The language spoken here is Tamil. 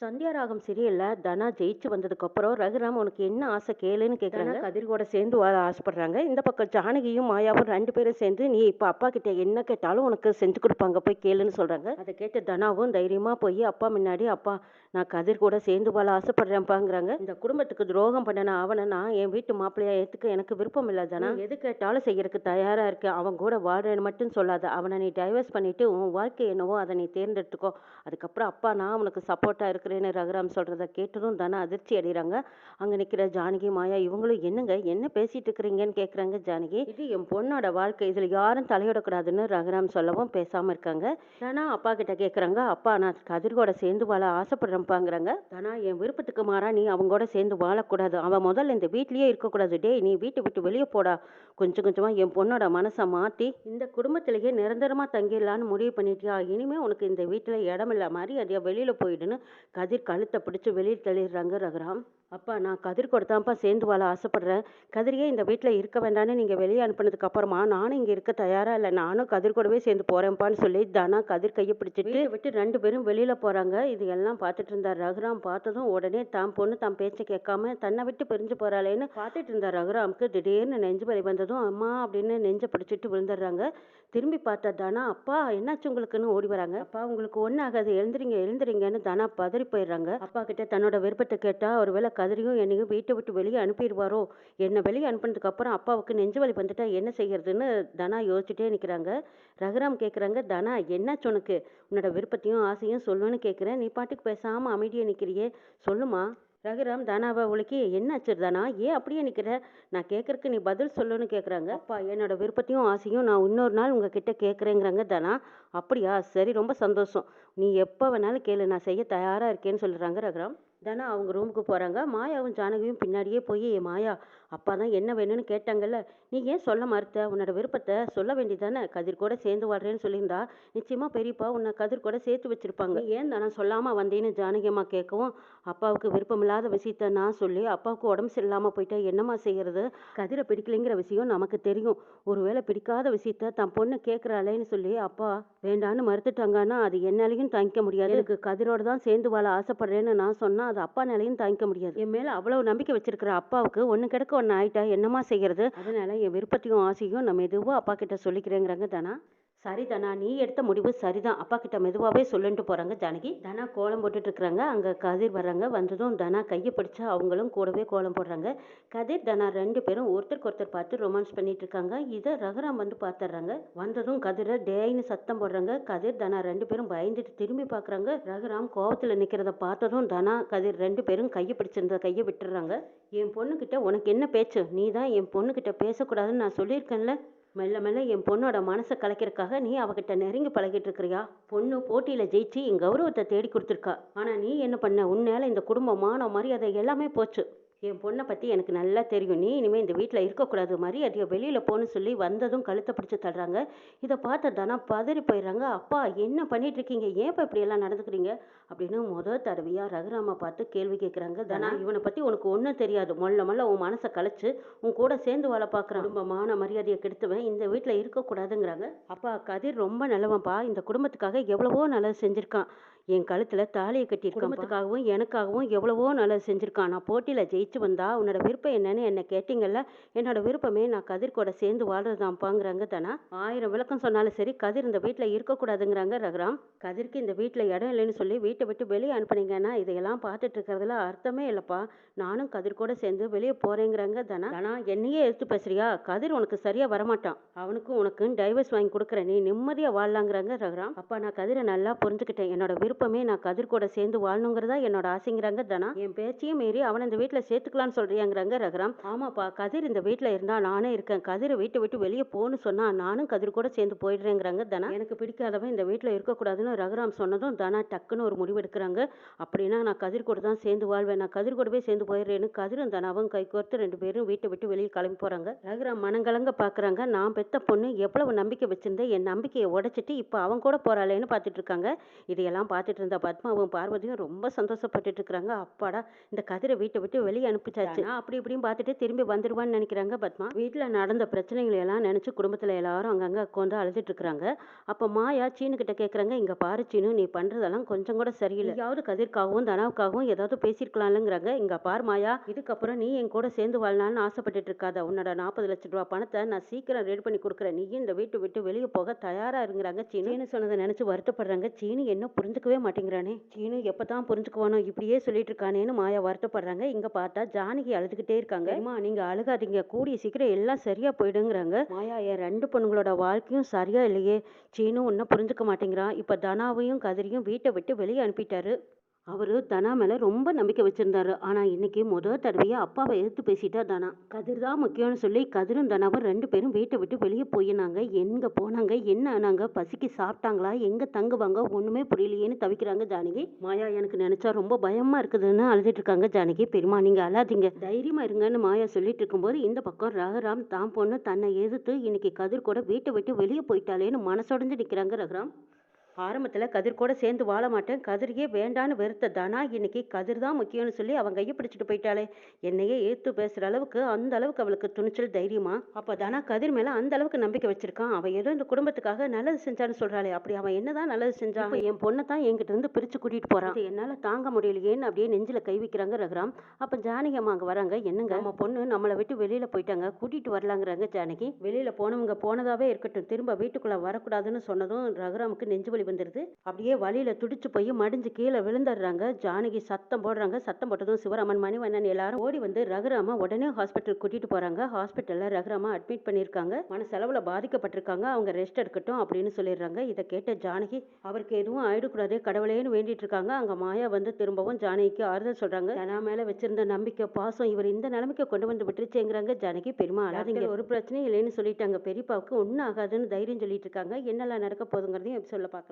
சந்தியா ராகம் சீரியல்ல தனா ஜெயிச்சு வந்ததுக்கப்புறம் ரகுராம் உனக்கு என்ன ஆசை கேளுன்னு கேட்குறாங்க. கதிர் கூட சேர்ந்து வாழ ஆசைப்படுறாங்க. இந்த பக்கம் ஜானகியும் மாயாவும் 2 பேரும் சேர்ந்து நீ இப்போ அப்பா கிட்ட என்ன கேட்டாலும் உனக்கு செஞ்சு கொடுப்பாங்க போய் கேளுன்னு சொல்கிறாங்க. அதை கேட்டு தனாவும் தைரியமாக போய் அப்பா முன்னாடி அப்பா நான் கதிர் கூட சேர்ந்து வாழ ஆசைப்படுறேன்ப்பாங்கிறாங்க. இந்த குடும்பத்துக்கு துரோகம் பண்ணன அவனை நான் என் வீட்டு மாப்பிள்ளையா ஏற்றுக்க எனக்கு விருப்பம் இல்லை தானா. எது கேட்டாலும் செய்யறதுக்கு தயாராக இருக்கேன். அவன் கூட வாழ்றேன்னு மட்டும் சொல்லாத. அவனை நீ டைவர்ஸ் பண்ணிட்டு உன் வாழ்க்கை என்னவோ அதை நீ தேர்ந்தெடுத்துக்கோ. அதுக்கப்புறம் அப்பா நான் உனக்கு சப்போர்ட்டாக இருக்கிறேன்னு ரகுராம் சொல்கிறத கேட்டதும் தானே அதிர்ச்சி அடைகிறாங்க. அங்கே நிற்கிற ஜானகி மாயா இவங்களும் என்னங்க என்ன பேசிகிட்டு இருக்கிறீங்கன்னு கேட்குறாங்க. ஜானகி இது என் பொண்ணோட வாழ்க்கை, இதில் யாரும் தலையிடக்கூடாதுன்னு ரகுராம் சொல்லவும் பேசாமல் இருக்காங்க. தானா அப்பா கிட்ட கேட்குறாங்க, அப்பா நான் கதிர்கோட சேர்ந்து வாழ ஆசைப்படுறேன்ப்பாங்கிறாங்க. தானா என் விருப்பத்துக்கு மாறா நீ அவங்கூட சேர்ந்து வாழக்கூடாது. அவன் முதல்ல இந்த வீட்லேயே இருக்கக்கூடாது. டேய் நீ வீட்டை விட்டு வெளியே போடா. கொஞ்சம் கொஞ்சமாக என் பொண்ணோட மனசை மாற்றி இந்த குடும்பத்திலேயே நிரந்தரமாக தங்கிடலான்னு முடிவு பண்ணிட்டியா? இனிமேல் உனக்கு இந்த வீட்டில் இடமில்ல மாதிரி அதை வெளியில் போயிடுன்னு கதிர் கழுத்தை பிடிச்சி வெளியில் தள்ளிடுறாங்க ரகுராம். அப்பா நான் கதிர் கூட தான்ப்பா சேர்ந்து வாழ ஆசைப்படுறேன். கதிரியே இந்த வீட்டில் இருக்க வேண்டான்னு நீங்கள் வெளியே அனுப்புனதுக்கு அப்புறமா நானும் இங்கே இருக்க தயாராக இல்லை, நானும் கதிர் கூடவே சேர்ந்து போகிறேன்ப்பான்னு சொல்லி தானா கதிர் கையை பிடிச்சிட்டு விட்டு 2 பேரும் வெளியில் போகிறாங்க. இது எல்லாம் பார்த்துட்டு இருந்தார் ரகுராம். பார்த்ததும் உடனே தான் பொண்ணு தான் பேச்சை கேட்காம தன்னை விட்டு பிரிஞ்சு போகிறாளேன்னு பார்த்துட்டு இருந்தார் ரகுராமுக்கு திடீர்னு நெஞ்சு வலி வந்ததும் அம்மா அப்படின்னு நெஞ்சை பிடிச்சிட்டு விழுந்துடுறாங்க. திரும்பி பார்த்தா தானா அப்பா என்னாச்சு உங்களுக்குன்னு ஓடி வராங்க. அப்பா உங்களுக்கு ஒன்றும் ஆகாது, எழுந்துறீங்க எழுந்துறீங்கன்னு தானா பதறி போயிடுறாங்க. அப்பா கிட்ட தன்னோட விருப்பத்தை கேட்டால் ஒருவேளை கதிரியும் என்னையும் வீட்டை விட்டு வெளியே அனுப்பிடுவாரோ, என்னை வெளியே அனுப்புனதுக்கு அப்புறம் அப்பாவுக்கு நெஞ்சு வலி வந்துட்டா என்ன செய்யறதுன்னு தனா யோசிச்சுட்டே நிற்கிறாங்க. ரகுராம் கேட்குறாங்க, தனா என்னாச்சு உனக்கு? உன்னோட விருப்பத்தையும் ஆசையும் சொல்லுன்னு கேட்குறேன், நீ பாட்டுக்கு பேசாமல் அமைதியாக நிற்கிறியே, சொல்லுமா. ரகுராம் தானாவை உலுக்கி என்னாச்சு தானா ஏன் அப்படியே நிற்கிற, நான் கேட்குறக்கு நீ பதில் சொல்லுன்னு கேட்குறாங்க. அப்பா என்னோட விருப்பத்தையும் ஆசையும் நான் இன்னொரு நாள் உங்ககிட்ட கேட்குறேங்கிறாங்க தானா. அப்படியா சரி ரொம்ப சந்தோஷம், நீ எப்போ வேணாலும் கேளு, நான் செய்ய தயாராக இருக்கேன்னு சொல்கிறாங்க ரகுராம். தானே அவங்க ரூமுக்கு போகிறாங்க. மாயாவும் ஜானகியும் பின்னாடியே போய் மாயா அப்பா தான் என்ன வேணும்னு கேட்டாங்கல்ல, நீ ஏன் சொல்ல மறுத்த? உன்னோட விருப்பத்தை சொல்ல வேண்டியதானே. கதிர் கூட சேர்ந்து வாழ்றேன்னு சொல்லியிருந்தா நிச்சயமாக பெரியப்பா உன்னை கதிர் கூட சேர்த்து வச்சுருப்பாங்க. ஏன் தானே சொல்லாமல் வந்தேன்னு ஜானகி அம்மா கேட்கவும், அப்பாவுக்கு விருப்பமில்லாத விஷயத்த நான் சொல்லி அப்பாவுக்கு உடம்பு சரியில்லாமல் போயிட்டா என்னம்மா செய்கிறது? கதிரை பிடிக்கலைங்கிற விஷயம் நமக்கு தெரியும். ஒருவேளை பிடிக்காத விஷயத்த தன் பொண்ணு கேட்குறாளேன்னு சொல்லி அப்பா வேண்டான்னு மறுத்துட்டாங்கன்னா அது என்னாலையும் தாங்கிக்க முடியாது. எனக்கு கதிரோடு தான் சேர்ந்து வாழ ஆசைப்படுறேன்னு நான் சொன்னால் அது அப்பா நிலையும் தாங்கிக்க முடியாது. என் மேலே அவ்வளவு நம்பிக்கை வச்சிருக்கிற அப்பாவுக்கு ஒன்று கிடக்க ஒன்று ஆயிட்டா என்னம்மா செய்கிறது? அதனால என் விருப்பத்தையும் ஆசையும் நம்ம எதுவோ அப்பா கிட்ட சொல்லிக்கிறேங்கிறாங்க தானா. சரி தானா நீ எடுத்த முடிவு சரிதான், அப்பா கிட்ட மெதுவாகவே சொல்லிட்டு போகிறாங்க ஜானகி. தனா கோலம் போட்டுட்டு இருக்கிறாங்க. அங்கே கதிர் வர்றாங்க. வந்ததும் தனா கையை பிடிச்சா அவங்களும் கூடவே கோலம் போடுறாங்க. கதிர் தனா 2 பேரும் ஒருத்தருக்கு ஒருத்தர் பார்த்து ரொமான்ஸ் பண்ணிட்டு இருக்காங்க. இதை ரகுராம் வந்து பார்த்துடுறாங்க. வந்ததும் கதிரை டேய்னு சத்தம் போடுறாங்க. கதிர் தனா 2 பேரும் பயந்துட்டு திரும்பி பார்க்குறாங்க. ரகுராம் கோவத்தில் நிற்கிறத பார்த்ததும் தனா கதிர் 2 பேரும் கையை பிடிச்சிருந்த கையை விட்டுறாங்க. என் பொண்ணுக்கிட்ட உனக்கு என்ன பேச்சு? நீ தான் என் பொண்ணுக்கிட்ட பேசக்கூடாதுன்னு நான் சொல்லியிருக்கேன்ல. மெல்ல மெல்ல என் பொண்ணோட மனசை கலைக்கிறதுக்காக நீ அவகிட்ட நெருங்கி பழகிட்டு இருக்கிறியா? பொண்ணு போட்டியில் ஜெயிச்சு என் கௌரவத்தை தேடி கொடுத்துருக்கா. ஆனால் நீ என்ன பண்ண? உன்னால இந்த குடும்பம் மானம் மரியாதை எல்லாமே போச்சு. என் பொண்ணை பற்றி எனக்கு நல்லா தெரியும். நீ இனிமேல் இந்த வீட்டில் இருக்கக்கூடாது, மரியாதையை வெளியில் போன்னு சொல்லி வந்ததும் கழுத்தை பிடிச்சி தள்ளுறாங்க. இதை பார்த்த தானா பதறி போயிடுறாங்க. அப்பா என்ன பண்ணிட்டு இருக்கீங்க? ஏன் இப்போ இப்படியெல்லாம் நடந்துக்கிறீங்க அப்படின்னு முதல் தடவையாக ரகுராமை பார்த்து கேள்வி கேட்குறாங்க. தானா இவனை பற்றி உனக்கு ஒன்றும் தெரியாது. மொல்ல மொல்ல உன் மனசை கலைச்சு உன் கூட சேர்ந்து வாழ பார்க்குறான். குடும்பமான மரியாதையை கெடுத்துவன் இந்த வீட்டில் இருக்கக்கூடாதுங்கிறாங்க. அப்பா கதிர் ரொம்ப நல்லவன்ப்பா. இந்த குடும்பத்துக்காக எவ்வளவோ நல்லது செஞ்சுருக்கான். என் கழுத்தில் தாலியை கட்டியிருக்கான். குடும்பத்துக்காகவும் எனக்காகவும் எவ்வளவோ நல்லது செஞ்சுருக்கான். நான் போட்டியில் ஜெயிச்சு வந்தா உன்னோட விருப்பம் என்னன்னு என்னை கேட்டிங்கல்ல, என்னோட விருப்பமே நான் கதிர் கூட சேர்ந்து வாழ்றதுதான்ப்பாங்கிறாங்க தானா. 1000 விளக்கம் சொன்னாலும் சரி கதிர் இந்த வீட்டில் இருக்கக்கூடாதுங்கிறாங்க ரகுராம். கதிர்க்கு இந்த வீட்டில் இடம் இல்லைன்னு சொல்லி வீட்டை விட்டு வெளியே அனுப்புனீங்கன்னா இதையெல்லாம் பார்த்துட்டு இருக்கிறதுல அர்த்தமே இல்லைப்பா. நானும் கதிர் கூட சேர்ந்து வெளியே போகிறேங்கிறாங்க தானா. தானா என்னையே எடுத்து பேசுறியா? கதிர் உனக்கு சரியாக வரமாட்டான். அவனுக்கும் உனக்கும் டைவர்ஸ் வாங்கி கொடுக்குறேன், நீ நிம்மதியாக வாழலாங்கிறாங்க ரகுராம். அப்பா நான் கதிரை நல்லா புரிஞ்சுக்கிட்டேன். என்னோட விருப்பமே நான் கதிர் கூட சேர்ந்து வாழணுங்கிறதா என்னோட ஆசைங்கிறாங்க தானா. என் பேச்சையும் மீறி அவனை இந்த வீட்டில் சேர்த்துக்கலான்னு சொல்றியாங்கிறாங்க ரகுராம். ஆமாப்பா கதிர் இந்த வீட்டில் இருந்தா நானே இருக்கேன். கதிரை வீட்டை விட்டு வெளியே போன்னு சொன்னா நானும் கதிர் கூட சேர்ந்து போயிடுறேங்கிறாங்க தானா. எனக்கு பிடிக்காதவன் இந்த வீட்டில் இருக்கக்கூடாதுன்னு ரகுராம் சொன்னதும் தானா டக்குன்னு ஒரு முடிவு எடுக்கிறாங்க. அப்படின்னா நான் கதிர் கூட தான் சேர்ந்து வாழ்வேன், நான் கதிர் கூடவே சேர்ந்து போயிடுறேன்னு கதிரும் தானாவும் கை கோர்த்து 2 பேரும் வீட்டை விட்டு வெளியே கிளம்பி போறாங்க. ரகுராம் மனங்கலங்க பார்க்குறாங்க. நான் பெத்த பொண்ணு எவ்வளவு நம்பிக்கை வச்சிருந்தேன், என் நம்பிக்கையை உடைச்சிட்டு இப்போ அவன் கூட போறாளேன்னு பார்த்துட்டு இருக்காங்க. இதையெல்லாம் பார்த்துட்டு இருந்த பத்மாவும் பார்வதியும் ரொம்ப சந்தோஷப்பட்டுட்டு இருக்கிறாங்க. அப்பாடா, இந்த கதிரை வீட்டை விட்டு வெளியே அனுப்பிச்சாச்சு. அப்படி இப்படின்னு பார்த்துட்டு திரும்பி வந்துருவான்னு நினைக்கிறாங்க பத்மா. வீட்டில் நடந்த பிரச்சனைகளை எல்லாம் நினைச்சு குடும்பத்தில் எல்லாரும் அங்கங்க உட்காந்து அழுதுட்டு இருக்கிறாங்க. அப்போ மாயா சீனு கிட்ட கேட்குறாங்க, இங்க பாரு சீனு, நீ பண்றதெல்லாம் கொஞ்சம் கூட சரியில்லை. யாவது கதிர்க்காகவும் தனாவுக்காகவும் ஏதாவது பேசியிருக்கலாம்லங்கிறாங்க. இங்க பார் மாயா, இதுக்கப்புறம் நீ என் கூட சேர்ந்து வாழ்னான்னு ஆசைப்பட்டுட்டு இருக்காத. உன்னோட 40 லட்சம் ரூபாய் பணத்தை நான் சீக்கிரம் ரெடி பண்ணி கொடுக்குறேன். நீயும் இந்த வீட்டை விட்டு வெளியே போக தயாரா இருங்கிறாங்க. சீனு சொன்னதை நினைச்சு வருத்தப்படுறாங்க. சீனு என்ன புரிஞ்சுக்கவே மாட்டேங்கிறானே, சீனு எப்பதான் புரிஞ்சுக்குவானோ, இப்படியே சொல்லிட்டு இருக்கானேன்னு மாயா வருத்தப்படுறாங்க. இங்க பார்த்தா ஜானகி அழுதுகிட்டே இருக்காங்க. அம்மா நீங்க அழுகாதீங்க, கூடிய சீக்கிரம் எல்லாம் சரியா போயிடுங்கிறாங்க. மாயா, என் 2 பொண்ணுங்களோட வாழ்க்கையும் சரியா இல்லையே, சீனு ஒன்னும் புரிஞ்சுக்க மாட்டேங்கிறான். இப்ப தனாவையும் கதிரையும் வீட்டை விட்டு வெளியே அனுப்பிட்டாரு. அவரு தனா மேல ரொம்ப நம்பிக்கை வச்சிருந்தாரு. ஆனா இன்னைக்கு தடவையா அப்பாவை எதிர்த்து பேசிட்டா தனா. கதிர் தான் முக்கியம்னு சொல்லி கதிரும் தனாவும் 2 பேரும் வீட்டை விட்டு வெளியே போயினாங்க. எங்க போனாங்க, என்ன ஆனாங்க, பசிக்கு சாப்பிட்டாங்களா, எங்க தங்குவாங்க, ஒண்ணுமே புரியலையேன்னு தவிக்கிறாங்க ஜானகி. மாயா, எனக்கு நினைச்சா ரொம்ப பயமா இருக்குதுன்னு அழுதுட்டு இருக்காங்க ஜானகி. பெரியமா நீங்க அழாதீங்க, தைரியமா இருங்கன்னு மாயா சொல்லிட்டு இருக்கும்போது இந்த பக்கம் ரகுராம் தான் பொண்ணு தன்னை எதிர்த்து இன்னைக்கு கதிர் கூட வீட்டை விட்டு வெளியே போயிட்டாலேன்னு மனசுடைஞ்சு நிக்கிறாங்க ரகுராம். ஆரம்பத்துல கதிர் கூட சேர்ந்து வாழ மாட்டேன், கதிரையே வேண்டான்னு வெறுத்த தனா இன்னைக்கு கதிர் தான் முக்கியம்னு சொல்லி அவங்க கையை பிடிச்சிட்டு போயிட்டாளே. என்னையே ஏத்து பேசுற அளவுக்கு அந்த அளவுக்கு அவளுக்கு துணிச்சல், தைரியமா? அப்ப தனா கதிர் மேல அந்த அளவுக்கு நம்பிக்கை வச்சிருக்கான். அவன் ஏதோ இந்த குடும்பத்துக்காக நல்லது செஞ்சான்னு சொல்றாளே, அப்படி அவன் என்னதான் நல்லது செஞ்சான்? இப்ப என் பொண்ணை தான் என்கிட்ட இருந்து பிரிச்சு கூட்டிட்டு போறான். இது என்னால தாங்க முடியலையேன்னு அப்படியே நெஞ்சில கை வைக்கிறாங்க ரகுராம். அப்ப ஜானகி அம்மா அங்க வராங்க. என்னங்க, நம்ம பொண்ணு நம்மளை விட்டு வெளியில போயிட்டாங்க, கூட்டிட்டு வரலாங்கிறாங்க ஜானகி. வெளியில போனவங்க போனதாவே இருக்கட்டும், திரும்ப வீட்டுக்குள்ள வரக்கூடாதுன்னு சொன்னதும் ரகுராமுக்கு நெஞ்சு வந்துருது. அப்படியே வழியில துடிச்சு போய் மடிஞ்சு கீழே விழுந்துடுறாங்க. ஜானகி சத்தம் போடுறாங்க. சத்தம் போட்டதும் சிவராமன், மணிவண்ணன் எல்லாரும் ஓடி வந்து ரகுராம உடனே ஹாஸ்பிட்டல் கூட்டிட்டு போறாங்க. ஹாஸ்பிட்டல்ல ரகுராம அட்மிட் பண்ணிருக்காங்க. மனசளவுல பாதிக்கப்பட்டிருக்காங்க, அவங்க ரெஸ்ட் எடுக்கட்டும் அப்படின்னு சொல்லிடுறாங்க. இதை கேட்ட ஜானகி, அவருக்கு எதுவும் ஆயிடக்கூடாது கடவுளேன்னு வேண்டிட்டு இருக்காங்க. அங்க மாயா வந்து திரும்பவும் ஜானகிக்கு ஆறுதல் சொல்றாங்க. தனா மேல வச்சிருந்த நம்பிக்கை, பாசம் இவர் இந்த நிலைமைக்கு கொண்டு வந்து விட்டுருச்சேங்கிறாங்க ஜானகி. பெரியமா அழாதீங்க, ஒரு பிரச்சனையும் இல்லைன்னு சொல்லிட்டாங்க. பெரியப்பாவுக்கு ஒன்னும் ஆகாதுன்னு தைரியம் சொல்லிட்டு இருக்காங்க. என்னெல்லாம் நடக்க போகுதுங்கிறதையும் சொல்ல பார்க்கலாம்.